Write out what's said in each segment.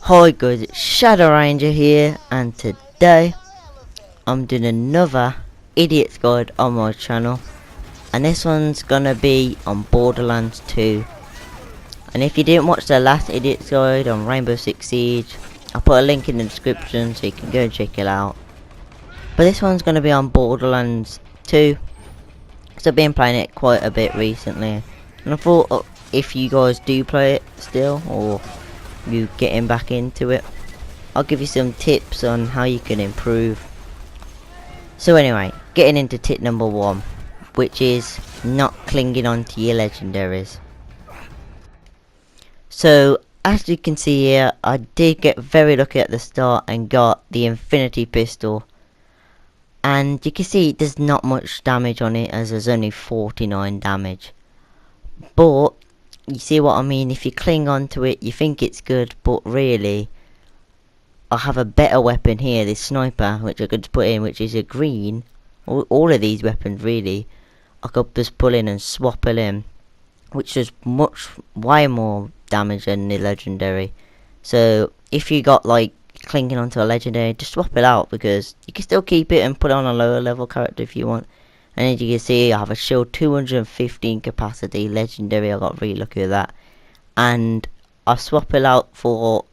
Hi guys, it's Shadow Ranger here, and today I'm doing another Idiot's Guide on my channel, and this one's gonna be on Borderlands 2. And if you didn't watch the last Idiot's Guide on Rainbow Six Siege, I'll put a link in the description so you can go and check it out. But this one's gonna be on Borderlands 2, so I've been playing it quite a bit recently, and I thought if you guys do play it still, or you getting back into it, I'll give you some tips on how you can improve. So anyway, getting into tip number 1, which is not clinging on to your legendaries. So as you can see here, I did get very lucky at the start and got the infinity pistol, and you can see there's not much damage on it as there's only 49 damage, but you see what I mean. If you cling on to it, you think it's good, but really I have a better weapon here, this sniper, which I could just put in, which is a green. All of these weapons really I could just pull in and swap it in, which does way more damage than the legendary. So if you got like clinging onto a legendary, just swap it out, because you can still keep it and put it on a lower level character if you want. And as you can see, I have a shield 215 capacity legendary. I got really lucky with that, and I swap it out for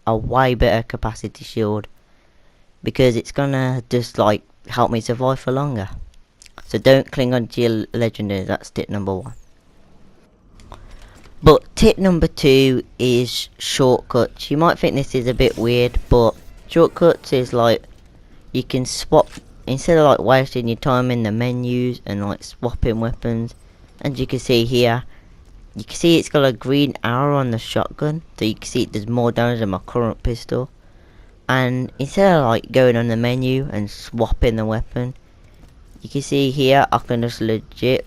a way better capacity shield, because it's gonna just like help me survive for longer. So don't cling on to your legendary. That's tip number 1. But tip number 2 is shortcuts. You might think this is a bit weird, but shortcuts is like you can swap, instead of like wasting your time in the menus and like swapping weapons. And you can see here, you can see it's got a green arrow on the shotgun, so you can see it does more damage than my current pistol. And instead of like going on the menu and swapping the weapon, you can see here I can just legit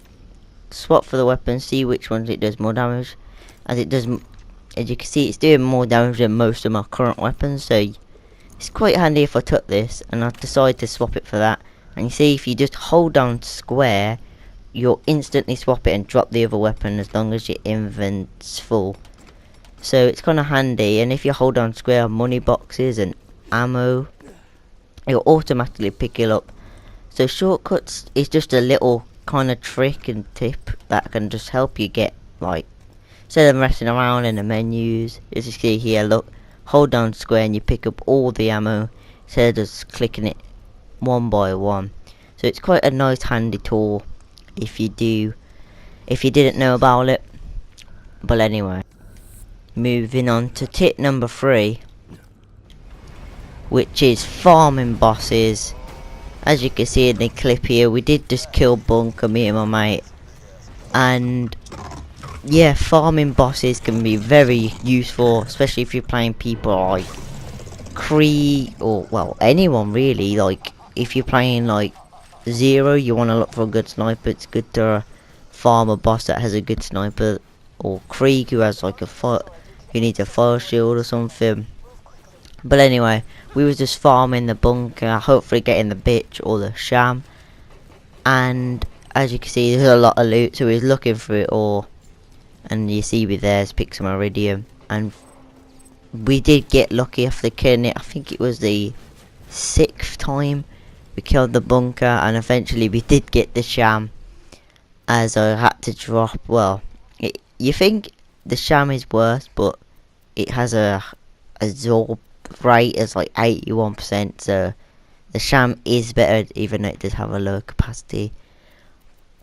swap for the weapon, see which ones it does more damage. As you can see, it's doing more damage than most of my current weapons, so it's quite handy if I took this and I decide to swap it for that. And you see, if you just hold down square, you'll instantly swap it and drop the other weapon as long as your invent's full. So it's kind of handy. And if you hold down square on money boxes and ammo, it'll automatically pick it up. So shortcuts is just a little kind of trick and tip that can just help you get, like, instead of messing around in the menus, as you see here, look, hold down square and you pick up all the ammo instead of just clicking it one by one. So it's quite a nice handy tool if you didn't know about it. But anyway, moving on to tip number 3, which is farming bosses. As you can see in the clip here, we did just kill Bunker, me and my mate, and yeah, farming bosses can be very useful, especially if you're playing people like Cree, or well, anyone really. Like if you're playing like Zero, you want to look for a good sniper. It's good to farm a boss that has a good sniper, or Krieg, who has like who needs a fire shield or something. But anyway, we was just farming the bunker, hopefully getting the bitch or the sham. And as you can see, there's a lot of loot, so he's looking for it all. And you see me there's pick some iridium, and we did get lucky after killing it. I think it was the 6th time we killed the bunker, and eventually we did get the sham, as I had to drop, well, you think the sham is worse, but it has a absorb rate as like 81%, so the sham is better, even though it does have a low capacity.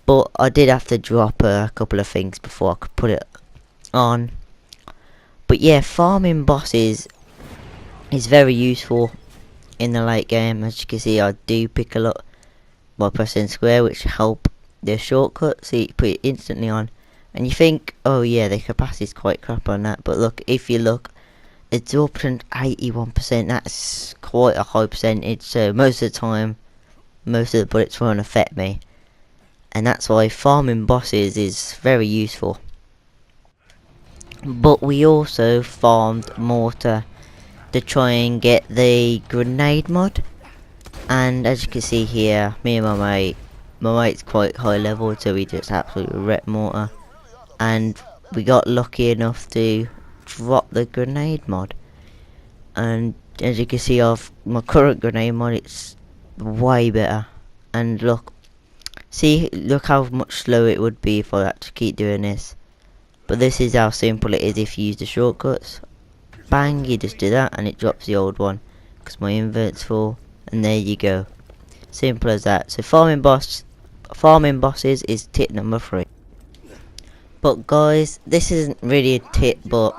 But I did have to drop a couple of things before I could put it on. But yeah, farming bosses is very useful in the late game. As you can see, I do pick a lot by pressing square, which help the shortcut, so you put it instantly on. And you think, oh yeah, the capacity is quite crap on that, but look, if you look, absorption 81%, that's quite a high percentage, so most of the time, most of the bullets won't affect me. And that's why farming bosses is very useful. But we also farmed mortar to try and get the grenade mod. And as you can see here, me and my mate's quite high level, so we just absolutely wrecked mortar. And we got lucky enough to drop the grenade mod. and as you can see off my current grenade mod, it's way better. And look how much slower it would be if I had to keep doing this. But this is how simple it is if you use the shortcuts. Bang, you just do that and it drops the old one because my invert's full, and there you go. Simple as that. So farming bosses is tip number 3. But guys, this isn't really a tip, but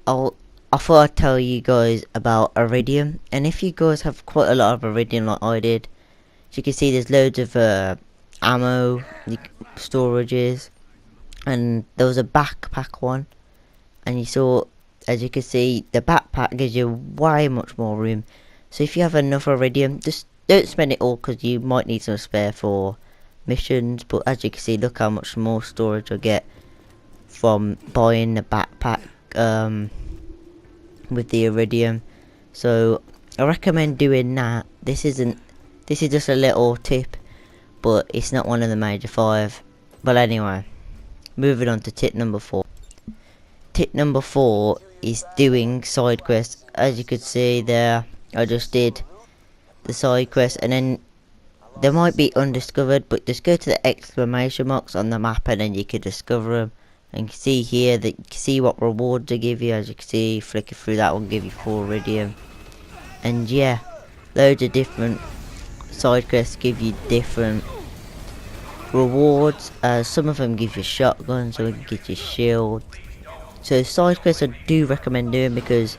I thought I'd tell you guys about iridium. And if you guys have quite a lot of iridium like I did, as you can see there's loads of ammo, storages, and there was a backpack one, and you saw, as you can see, the backpack gives you way much more room. So if you have enough iridium, just don't spend it all because you might need some spare for missions. But as you can see, look how much more storage I get from buying the backpack with the iridium. So I recommend doing that. This is just a little tip, but it's not one of the major 5. But anyway, moving on to tip number 4. Tip number 4 is doing side quests. As you could see there, I just did the side quest, and then they might be undiscovered, but just go to the exclamation marks on the map and then you can discover them. And you can see here that you can see what rewards they give you. As you can see, flicking through that will give you 4 iridium. And yeah, loads of different side quests give you different rewards. Some of them give you shotguns, some of them give you shield. So side quests I do recommend doing, because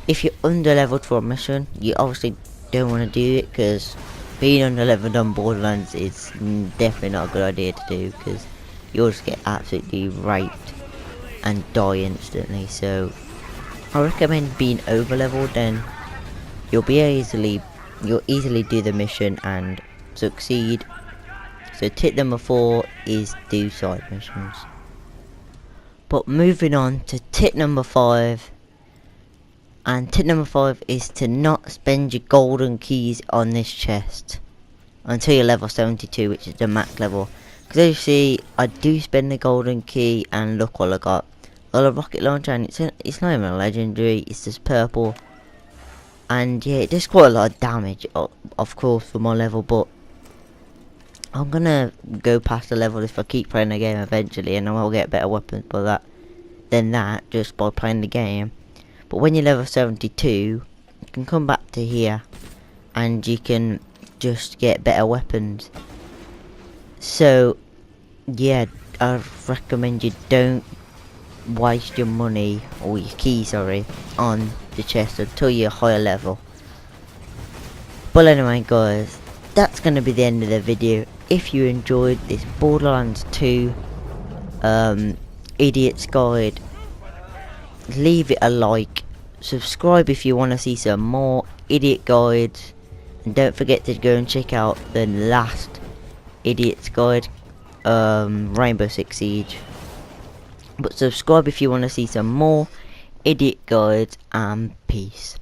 if you're under leveled for a mission, you obviously don't want to do it, because being under leveled on Borderlands is definitely not a good idea to do, because you'll just get absolutely raped and die instantly. So I recommend being over leveled, then you'll easily do the mission and succeed. So tip number 4 is do side missions. But moving on to tip number 5, and tip number 5 is to not spend your golden keys on this chest until you're level 72, which is the max level. Because as you see, I do spend the golden key, and look what I got. I got a rocket launcher, and it's not even a legendary, it's just purple. And yeah, it does quite a lot of damage, of course, for my level, but I'm gonna go past the level if I keep playing the game eventually, and I will get better weapons than that just by playing the game. But when you're level 72, you can come back to here and you can just get better weapons. So yeah, I recommend you don't waste your money, or your key, sorry, on the chest until you're higher level. But anyway guys, that's going to be the end of the video. If you enjoyed this Borderlands 2 Idiot's Guide, leave it a like, subscribe if you want to see some more idiot guides, and don't forget to go and check out the last Idiot's Guide, Rainbow Six Siege. But subscribe if you want to see some more idiot guides, and peace.